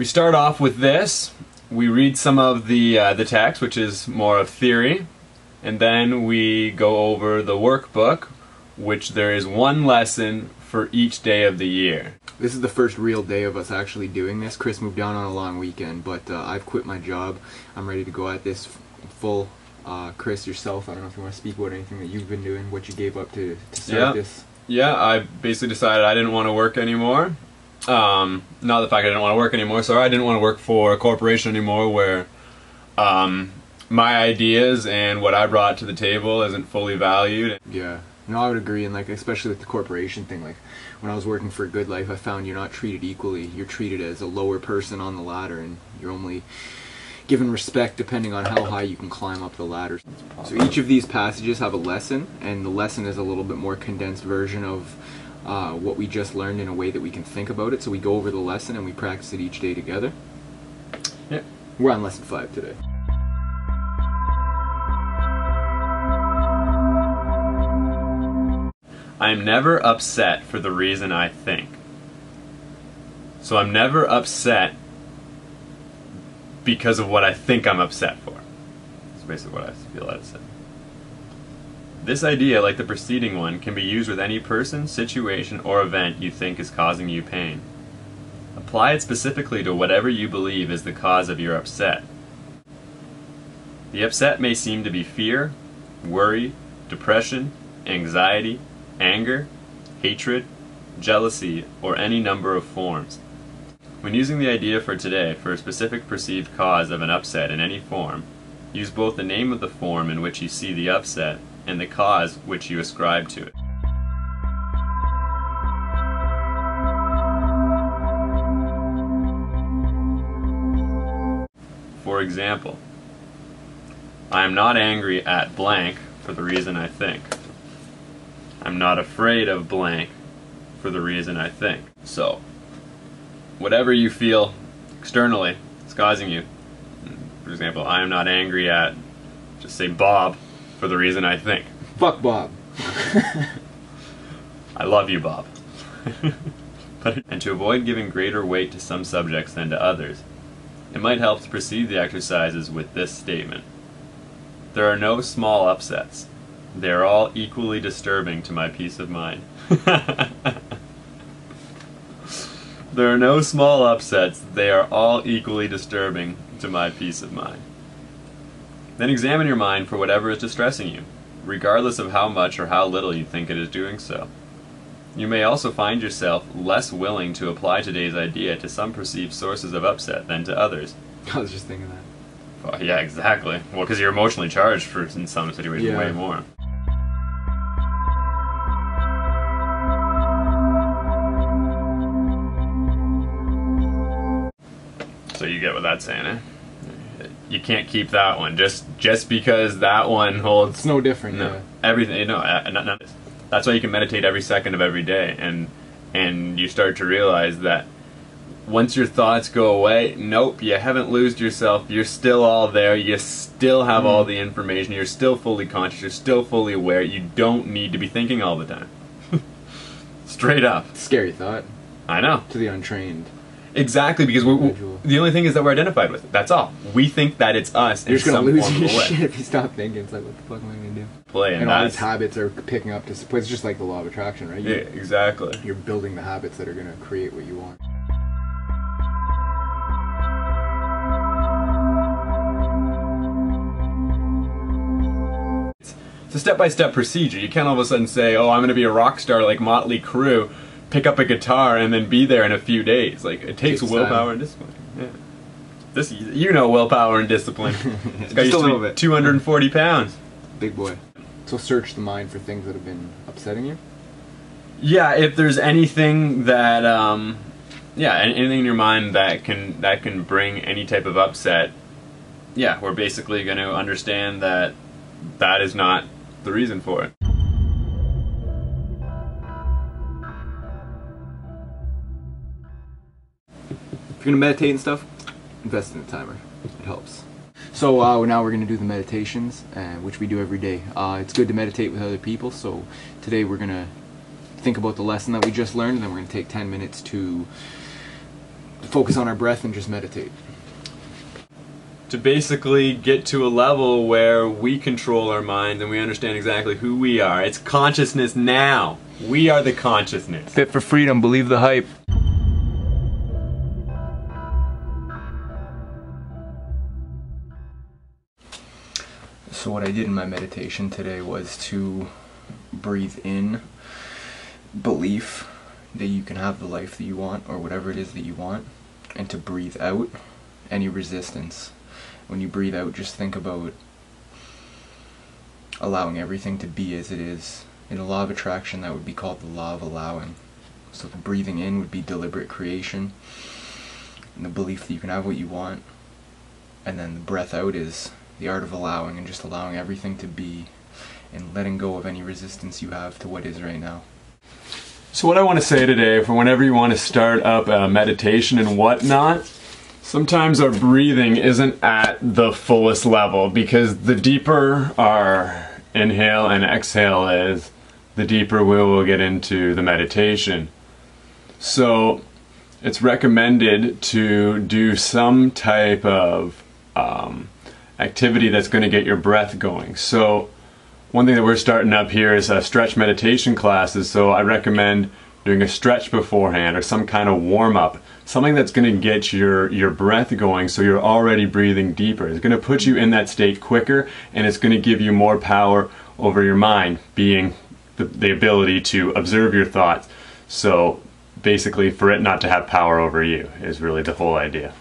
We start off with this. We read some of the text, which is more of theory, and then we go over the workbook, which there is one lesson for each day of the year. This is the first real day of us actually doing this. Chris moved down on a long weekend, but I've quit my job. I'm ready to go at this full. Chris, yourself, I don't know if you want to speak about anything that you've been doing, what you gave up to start this. Yeah, I basically decided I didn't want to work anymore. Not the fact I didn't want to work anymore, sorry, I didn't want to work for a corporation anymore where my ideas and what I brought to the table isn't fully valued. Yeah, no, I would agree, and like especially with the corporation thing, like when I was working for Good Life, I found you're not treated equally. You're treated as a lower person on the ladder, and you're only given respect depending on how high you can climb up the ladder. So each of these passages have a lesson, and the lesson is a little bit more condensed version of what we just learned in a way that we can think about it. So we go over the lesson and we practice it each day together. Yeah. We're on lesson 5 today. I'm never upset for the reason I think. So I'm never upset because of what I think I'm upset for. That's basically what I feel I said. This idea, like the preceding one, can be used with any person, situation, or event you think is causing you pain. Apply it specifically to whatever you believe is the cause of your upset. The upset may seem to be fear, worry, depression, anxiety, anger, hatred, jealousy, or any number of forms. When using the idea for today for a specific perceived cause of an upset in any form, use both the name of the form in which you see the upset and the cause which you ascribe to it. For example, I am not angry at blank for the reason I think. I'm not afraid of blank for the reason I think. So, whatever you feel externally is causing you. For example, I am not angry at, just say Bob, for the reason I think. Fuck Bob. I love you, Bob. And to avoid giving greater weight to some subjects than to others, it might help to proceed the exercises with this statement. There are no small upsets. They are all equally disturbing to my peace of mind. There are no small upsets. They are all equally disturbing to my peace of mind. Then examine your mind for whatever is distressing you, regardless of how much or how little you think it is doing so. You may also find yourself less willing to apply today's idea to some perceived sources of upset than to others. I was just thinking that. Well, yeah, exactly. Well, because you're emotionally charged for in some situations way more. So you get what that's saying, eh? You can't keep that one just because that one holds. It's no different. No, yeah. everything. No, that's why you can meditate every second of every day, and you start to realize that once your thoughts go away, nope, you haven't lost yourself. You're still all there. You still have all the information. You're still fully conscious. You're still fully aware. You don't need to be thinking all the time. Straight up. Scary thought. I know. To the untrained. Exactly, because the only thing is that we're identified with it. That's all. We think that it's us. You're just gonna lose your way. shit if you stop thinking. It's like, what the fuck am I gonna do? Play, and all these habits are picking up to. It's just like the law of attraction, right? Yeah, exactly. You're building the habits that are gonna create what you want. It's a step-by-step procedure. You can't all of a sudden say, "Oh, I'm gonna be a rock star like Motley Crue." Pick up a guitar and then be there in a few days. Like, it takes willpower and discipline. Yeah. This, you know, willpower and discipline. This guy used to be 240 pounds. Big boy. So search the mind for things that have been upsetting you? Yeah, if there's anything that, anything in your mind that can bring any type of upset, yeah, we're basically going to understand that that is not the reason for it. If you're going to meditate and stuff, invest in a timer. It helps. So now we're going to do the meditations, which we do every day. It's good to meditate with other people, so today we're going to think about the lesson that we just learned, and then we're going to take 10 minutes to focus on our breath and just meditate. To basically get to a level where we control our minds and we understand exactly who we are. It's consciousness now. We are the consciousness. Fit for freedom, believe the hype. So what I did in my meditation today was to breathe in belief that you can have the life that you want, or whatever it is that you want, and to breathe out any resistance. When you breathe out, just think about allowing everything to be as it is. In the law of attraction, that would be called the law of allowing. So the breathing in would be deliberate creation, and the belief that you can have what you want, and then the breath out is the art of allowing, and just allowing everything to be, and letting go of any resistance you have to what is right now. So what I want to say today, for whenever you want to start up a meditation and whatnot, sometimes our breathing isn't at the fullest level, because the deeper our inhale and exhale is, the deeper we will get into the meditation. So it's recommended to do some type of activity that's going to get your breath going. So one thing that we're starting up here is stretch meditation classes, so I recommend doing a stretch beforehand or some kind of warm-up, something that's going to get your breath going so you're already breathing deeper. It's going to put you in that state quicker, and it's going to give you more power over your mind, being the ability to observe your thoughts. So basically, for it not to have power over you is really the whole idea.